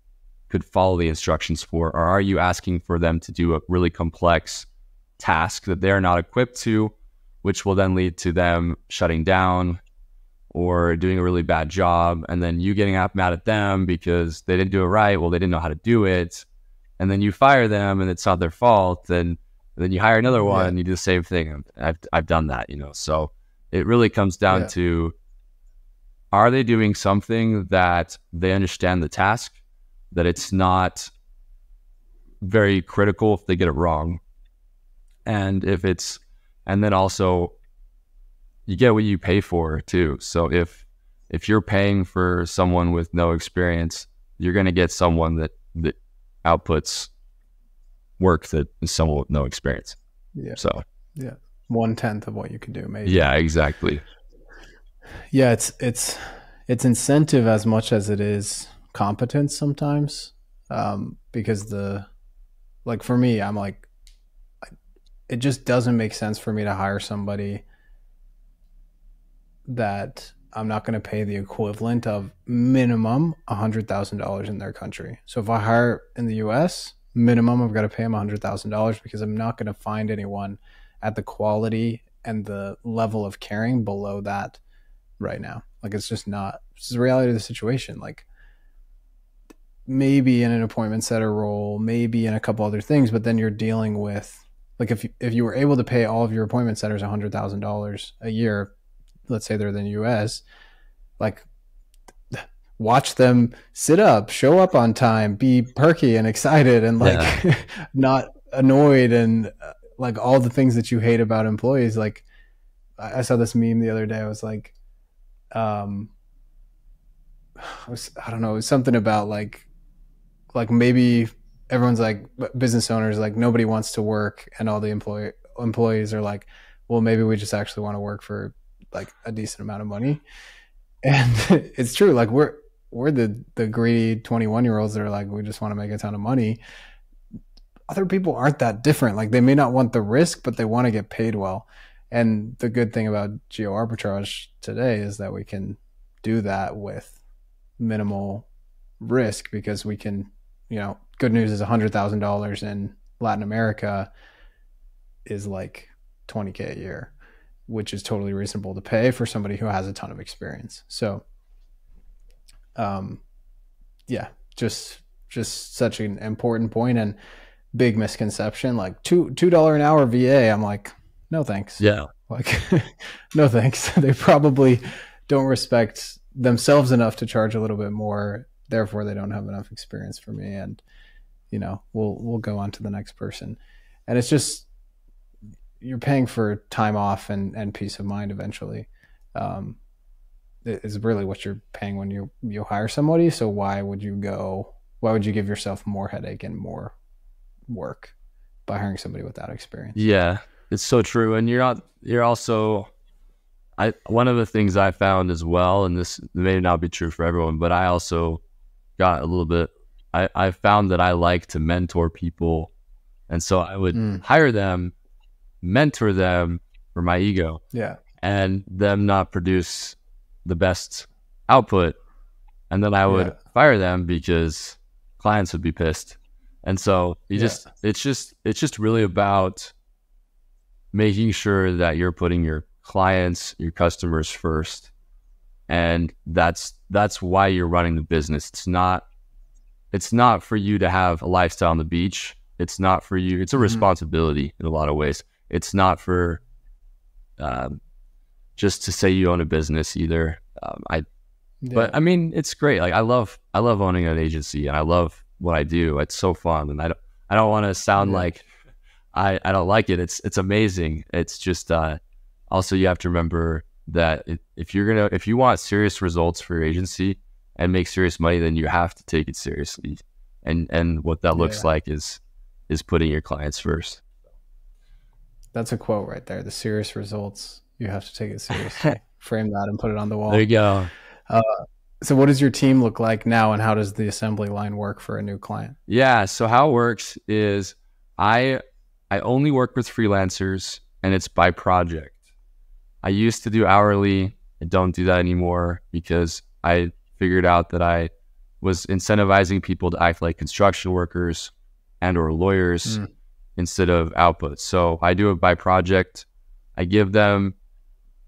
follow the instructions for, or are you asking for them to do a really complex task that they're not equipped to, which will then lead to them shutting down or doing a really bad job, and then you getting mad at them because they didn't do it right? Well, they didn't know how to do it, and then you fire them, and it's not their fault. And then you hire another one, and you do the same thing. I've done that, So it really comes down to, are they doing something that they understand the task, that it's not very critical if they get it wrong, and then also, you get what you pay for too. So if you're paying for someone with no experience, you're going to get someone that outputs work that is someone with no experience. Yeah. So 1/10 of what you can do, maybe. Yeah, exactly. Yeah, it's incentive as much as it is competence sometimes. Because for me, I'm like, it just doesn't make sense for me to hire somebody that I'm not going to pay the equivalent of minimum $100,000 in their country. So if I hire in the US, minimum I've got to pay them $100,000, because I'm not going to find anyone at the quality and the level of caring below that right now. Like, it's just not, it's the reality of the situation. Like, maybe in an appointment setter role, maybe in a couple other things, but then you're dealing with, like, if you were able to pay all of your appointment setters $100,000 a year, let's say they're in the US, like, watch them sit up, show up on time, be perky and excited, and not annoyed, and like all the things that you hate about employees. Like, I saw this meme the other day. I was like, I don't know, it was something about like maybe everyone's like, business owners, like, nobody wants to work, and all the employees are like, well, maybe we just actually want to work for like a decent amount of money. And it's true. Like, we're the greedy 21-year-olds that are like, we just want to make a ton of money. Other people aren't that different. Like, they may not want the risk, but they want to get paid well. And the good thing about geo arbitrage today is that we can do that with minimal risk, because we can, good news is $100,000 in Latin America is like $20K a year, which is totally reasonable to pay for somebody who has a ton of experience. So, just such an important point and big misconception. Like, $2 an hour VA, I'm like, no thanks. Yeah. Like, no thanks. They probably don't respect themselves enough to charge a little bit more. Therefore, they don't have enough experience for me. And, we'll go on to the next person. And it's just, you're paying for time off and peace of mind eventually. Is really what you're paying when you hire somebody. So why would you give yourself more headache and more work by hiring somebody without experience? Yeah, it's so true. And you're also, one of the things I found as well, and this may not be true for everyone, but I also got a little bit, I found that I like to mentor people. And so I would hire them, mentor them for my ego, and them not produce the best output, and then I would fire them because clients would be pissed. And so it's just really about making sure that you're putting your clients, your customers first, and that's why you're running the business. It's not for you to have a lifestyle on the beach. It's not for you. It's a responsibility in a lot of ways. It's not for just to say you own a business either. But I mean, it's great. Like, I love owning an agency, and I love what I do. It's so fun, and I don't want to sound like I don't like it. It's amazing. It's just also, you have to remember that if you want serious results for your agency and make serious money, then you have to take it seriously. And what that looks like is putting your clients first. That's a quote right there. The serious results, you have to take it seriously. Frame that and put it on the wall. There you go. So what does your team look like now, and how does the assembly line work for a new client? Yeah. So how it works is I only work with freelancers, and it's by project. I used to do hourly, I don't do that anymore because I figured out that I was incentivizing people to act like construction workers and or lawyers instead of outputs. So I do it by project. I give them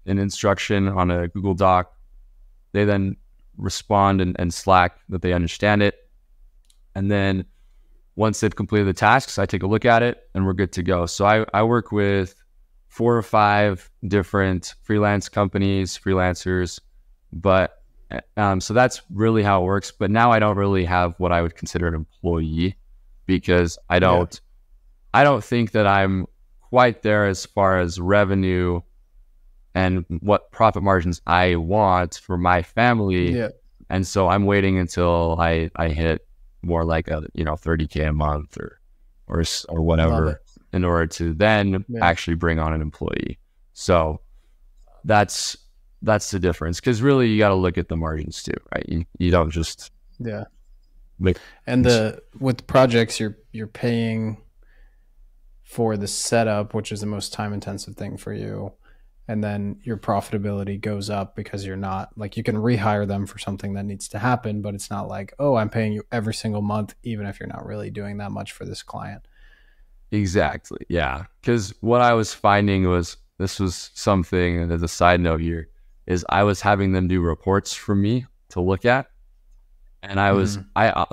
an instruction on a Google Doc. They then respond and Slack that they understand it. And then once they've completed the tasks, I take a look at it and we're good to go. So I work with 4 or 5 different freelance companies, freelancers, but so that's really how it works. But now I don't really have what I would consider an employee because I don't think that I'm quite there as far as revenue and what profit margins I want for my family. Yeah. And so I'm waiting until I hit more like a, $30K a month or whatever in order to then actually bring on an employee. So that's the difference. Cause really you got to look at the margins too, right? You don't just, make. And with projects, you're paying for the setup, which is the most time intensive thing for you. And then your profitability goes up because you're not like, you can rehire them for something that needs to happen, but it's not like, oh, I'm paying you every single month, even if you're not really doing that much for this client. Exactly. Yeah. Because what I was finding was, this was something as a side note here, is I was having them do reports for me to look at. And I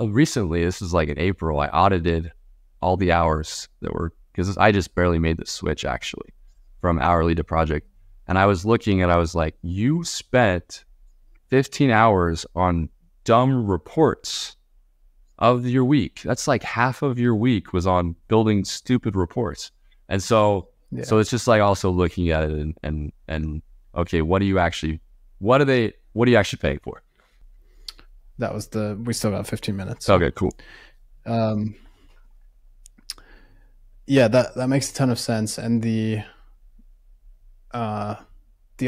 recently, this was like in April, I audited all the hours that were, because I just barely made the switch actually from hourly to project. And I was looking and I was like, you spent 15 hours on dumb reports of your week. That's like half of your week was on building stupid reports. And so it's just like also looking at it and okay, what are you actually paying for? That was we still got 15 minutes. Okay, cool. Yeah, that makes a ton of sense. And the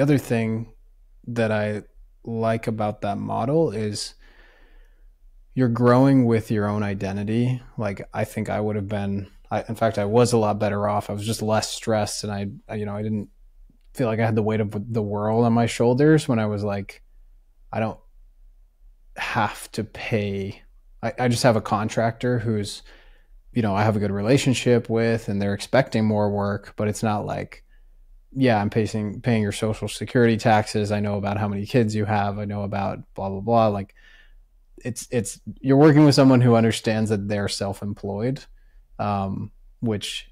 other thing that I like about that model is you're growing with your own identity. Like I think I would have been, in fact, I was a lot better off. I was just less stressed and I didn't feel like I had the weight of the world on my shoulders when I was like, I don't have to pay. I just have a contractor who's, I have a good relationship with and they're expecting more work, but it's not like, yeah, I'm paying your social security taxes. I know about how many kids you have. I know about blah, blah, blah. Like it's you're working with someone who understands that they're self-employed, which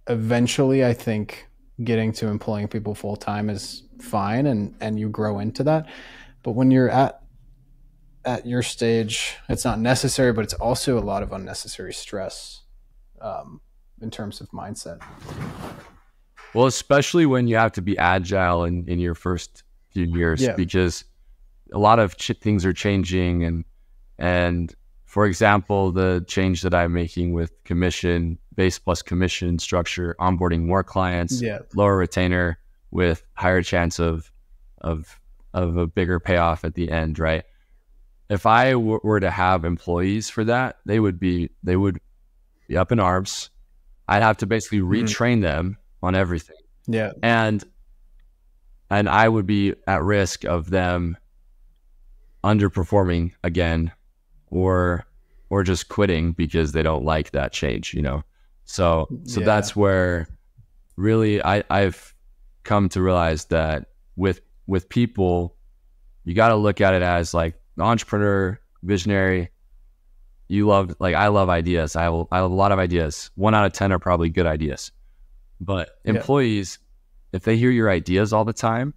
eventually I think getting to employing people full-time is fine. And you grow into that. But when you're at your stage, it's not necessary, but it's also a lot of unnecessary stress, in terms of mindset. Well, especially when you have to be agile in your first few years, because a lot of things are changing. And for example, the change that I'm making with commission, base plus commission structure, onboarding more clients, lower retainer with higher chance of a bigger payoff at the end, right? If I were to have employees for that, they would be up in arms. I'd have to basically retrain them on everything. Yeah. And I would be at risk of them underperforming again or just quitting because they don't like that change, So that's where really I've come to realize that with people, you got to look at it as like entrepreneur, visionary. I love ideas. I have a lot of ideas. 1 out of 10 are probably good ideas. But employees, if they hear your ideas all the time,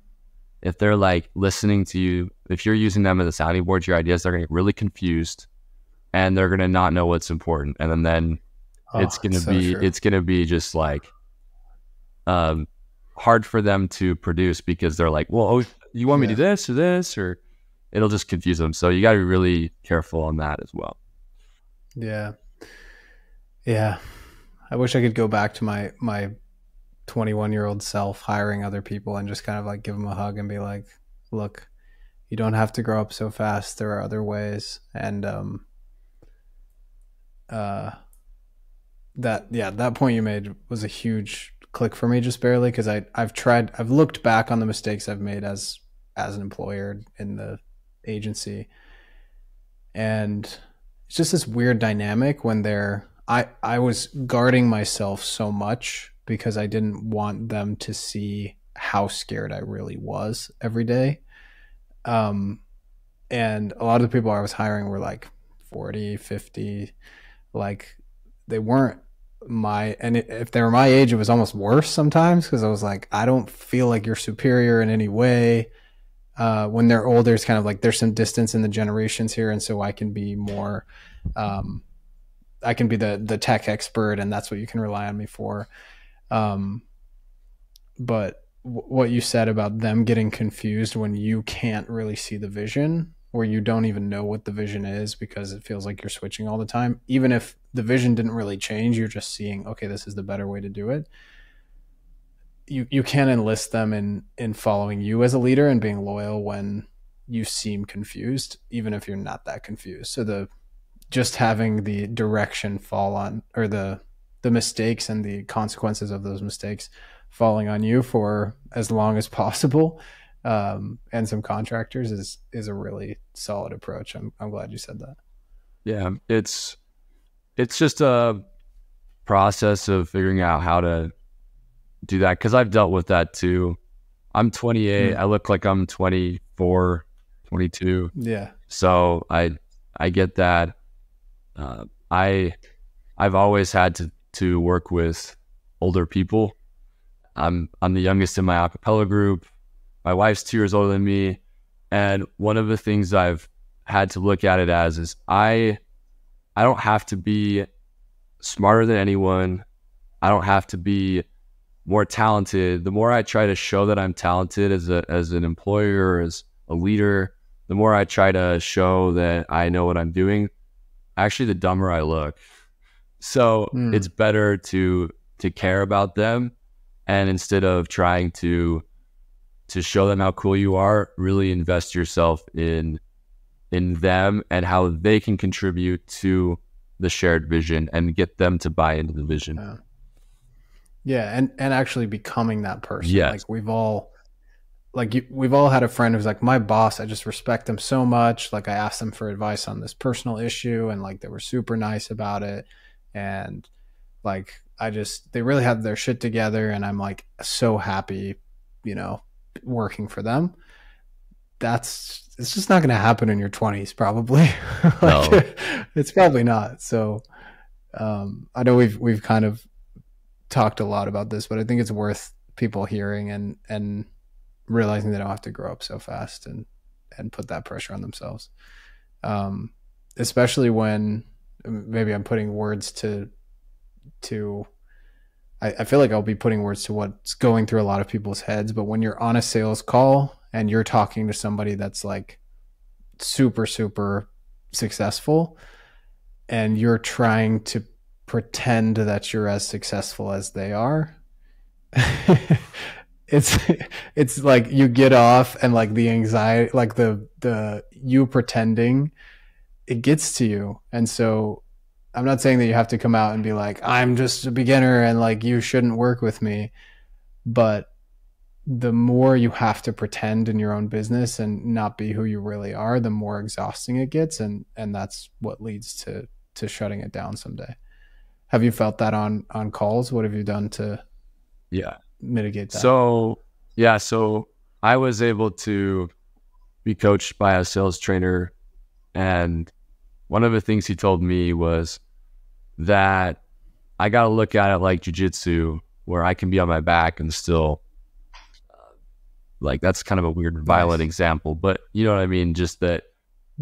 if they're like listening to you, if you're using them as a sounding board, your ideas, they're going to get really confused and they're going to not know what's important. And then it's going to be just like, hard for them to produce because they're like, well, you want me to do this or this, or it'll just confuse them. So you got to be really careful on that as well. Yeah. Yeah. I wish I could go back to my 21-year-old self hiring other people and just kind of like give them a hug and be like, look, you don't have to grow up so fast. There are other ways. And that point you made was a huge click for me, just barely, because I've looked back on the mistakes I've made as as an employer in the agency. And it's just this weird dynamic when I was guarding myself so much because I didn't want them to see how scared I really was every day. And a lot of the people I was hiring were like 40, 50, like they weren't and if they were my age, it was almost worse sometimes because I was like, I don't feel like you're superior in any way. When they're older, it's kind of like there's some distance in the generations here. And so I can be more, I can be the tech expert, and that's what you can rely on me for. But what you said about them getting confused when you can't really see the vision, or you don't even know what the vision is because it feels like you're switching all the time. Even if the vision didn't really change, you're just seeing, okay, this is the better way to do it. You can enlist them in following you as a leader and being loyal when you seem confused, even if you're not that confused. So just having the direction fall on, or the mistakes and the consequences of those mistakes falling on you for as long as possible, and some contractors is a really solid approach. I'm glad you said that. Yeah, it's just a process of figuring out how to do that, because I've dealt with that too. I'm 28. I look like I'm 24, 22. Yeah. So I get that. I've always had to work with older people. I'm the youngest in my a cappella group. My wife's 2 years older than me. And one of the things I've had to look at it as is I don't have to be smarter than anyone. I don't have to be more talented. The more I try to show that I'm talented as an employer, as a leader, the more I try to show that I know what I'm doing, actually the dumber I look. So it's better to care about them, and instead of trying to show them how cool you are, really invest yourself in them and how they can contribute to the shared vision and get them to buy into the vision. Yeah, and actually becoming that person. Yes. Like we've all had a friend who's like, my boss, I just respect them so much. Like I asked them for advice on this personal issue, and like they were super nice about it. And like they really have their shit together, and I'm like so happy, working for them. It's just not going to happen in your 20s, probably. No. It's probably not. So I know we've kind of talked a lot about this, but I think it's worth people hearing and realizing they don't have to grow up so fast and put that pressure on themselves. Especially when maybe I'm putting words to I feel like I'll be putting words to what's going through a lot of people's heads, but when you're on a sales call and you're talking to somebody that's like super, super successful, and you're trying to pretend that you're as successful as they are, it's like you get off, and like the anxiety, like the you pretending, it gets to you. And so I'm not saying that you have to come out and be like, I'm just a beginner and like you shouldn't work with me, but the more you have to pretend in your own business and not be who you really are, the more exhausting it gets, and that's what leads to shutting it down someday. Have you felt that on calls? What have you done to mitigate that? So I was able to be coached by a sales trainer, and one of the things he told me was that I got to look at it like jiu-jitsu, where I can be on my back and still like, that's kind of a weird, violent example, but you know what I mean? Just that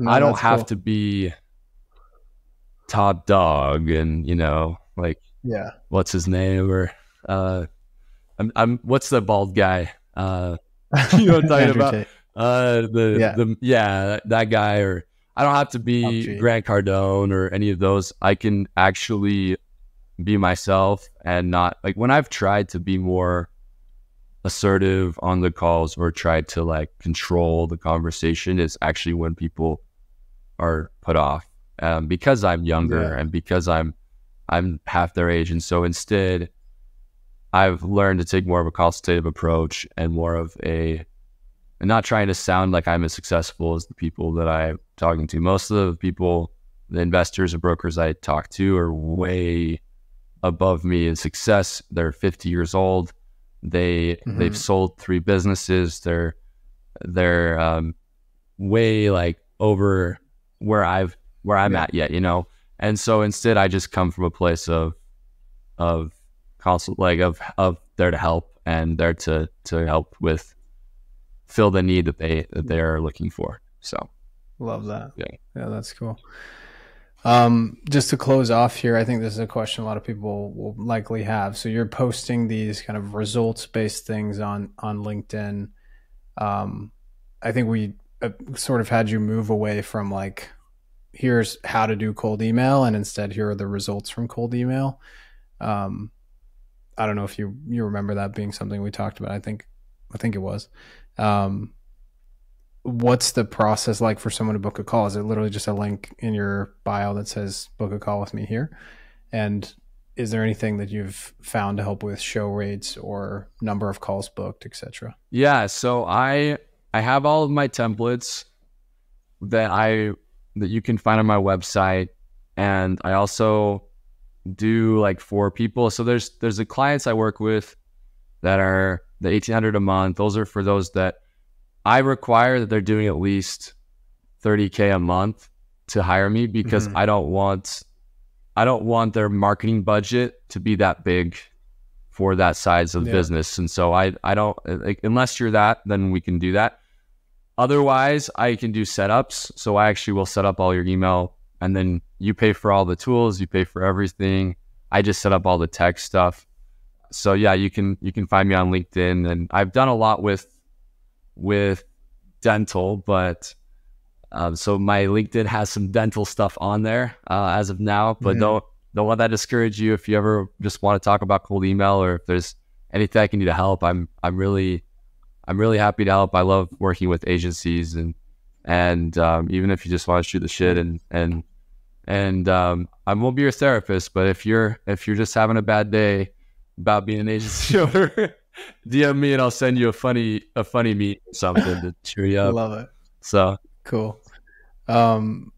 I don't have to be top dog and, like, what's his name? Or, I'm what's the bald guy? You know what I'm talking about? That guy. Or I don't have to be Grant Cardone or any of those. I can actually be myself, and not like, when I've tried to be more assertive on the calls or tried to like control the conversation, is actually when people are put off, because I'm younger and because I'm half their age. And so instead I've learned to take more of a consultative approach and more of a and not trying to sound like I'm as successful as the people that I'm talking to. Most of the people, the investors or brokers I talk to, are way above me in success. They're 50 years old. They've sold 3 businesses. They're way like over where I'm at yet, you know. And so instead, I just come from a place of constant, like of there to help, and there to help with fill the need that they are looking for. So Love that. yeah. Yeah, that's cool. Just to close off here, I think this is a question a lot of people will likely have. So you're posting these kind of results-based things on LinkedIn. I think we sort of had you move away from like, here's how to do cold email, and instead here are the results from cold email. I don't know if you remember that being something we talked about. I think it was. What's the process like for someone to book a call? Is it literally just a link in your bio that says book a call with me here? And is there anything that you've found to help with show rates or number of calls booked, etc.? Yeah, so I have all of my templates that you can find on my website, and I also do like for people. So there's the clients I work with that are the $1,800 a month. Those are for those that I require that they're doing at least $30K a month to hire me, because I don't want their marketing budget to be that big for that size of business. And so I don't, like, unless you're that, then we can do that. Otherwise, I can do setups. So I actually will set up all your email, and then you pay for all the tools, you pay for everything. I just set up all the tech stuff. So yeah, you can find me on LinkedIn, and I've done a lot with dental, but so my LinkedIn has some dental stuff on there as of now, but don't let that discourage you. If you ever just want to talk about cold email, or if there's anything I can do to help, I'm really happy to help. I love working with agencies, and even if you just want to shoot the shit, and I won't be your therapist, but if you're just having a bad day about being an agency owner, DM me and I'll send you a funny meme or something to cheer you up. Love it. So cool. And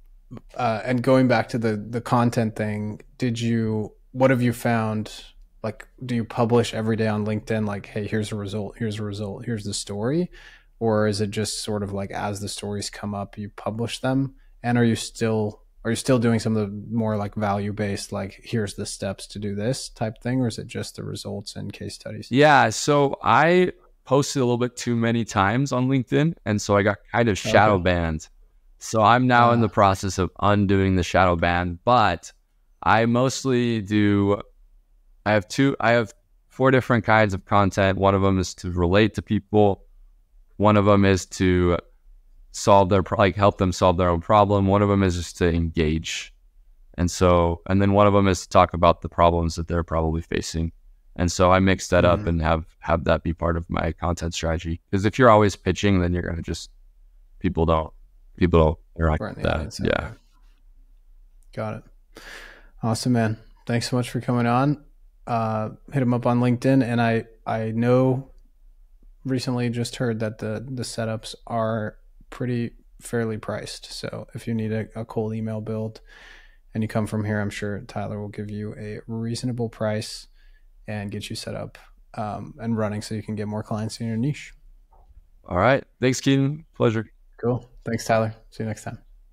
going back to the content thing, what have you found? Like, do you publish every day on LinkedIn? Like, hey, here's a result, here's the story, or is it just sort of like as the stories come up, you publish them? And are you still doing some of the more like value-based, like here's the steps to do this type thing, or is it just the results and case studies? Yeah, so I posted a little bit too many times on LinkedIn, and so I got kind of shadow banned. So I'm now in the process of undoing the shadow ban, but I mostly do, I have 4 different kinds of content. One of them is to relate to people. One of them is to help them solve their own problem. One of them is just to engage. And then one of them is to talk about the problems that they're probably facing. And so I mix that up and have that be part of my content strategy. Because if you're always pitching, then you're going to just, people don't interact with that. Yeah. Got it. Awesome, man. Thanks so much for coming on. Hit him up on LinkedIn. And I know recently just heard that the setups are fairly priced. So if you need a cold email build and you come from here, I'm sure Tyler will give you a reasonable price and get you set up and running so you can get more clients in your niche. All right. Thanks, Keaton. Pleasure. Cool. Thanks, Tyler. See you next time.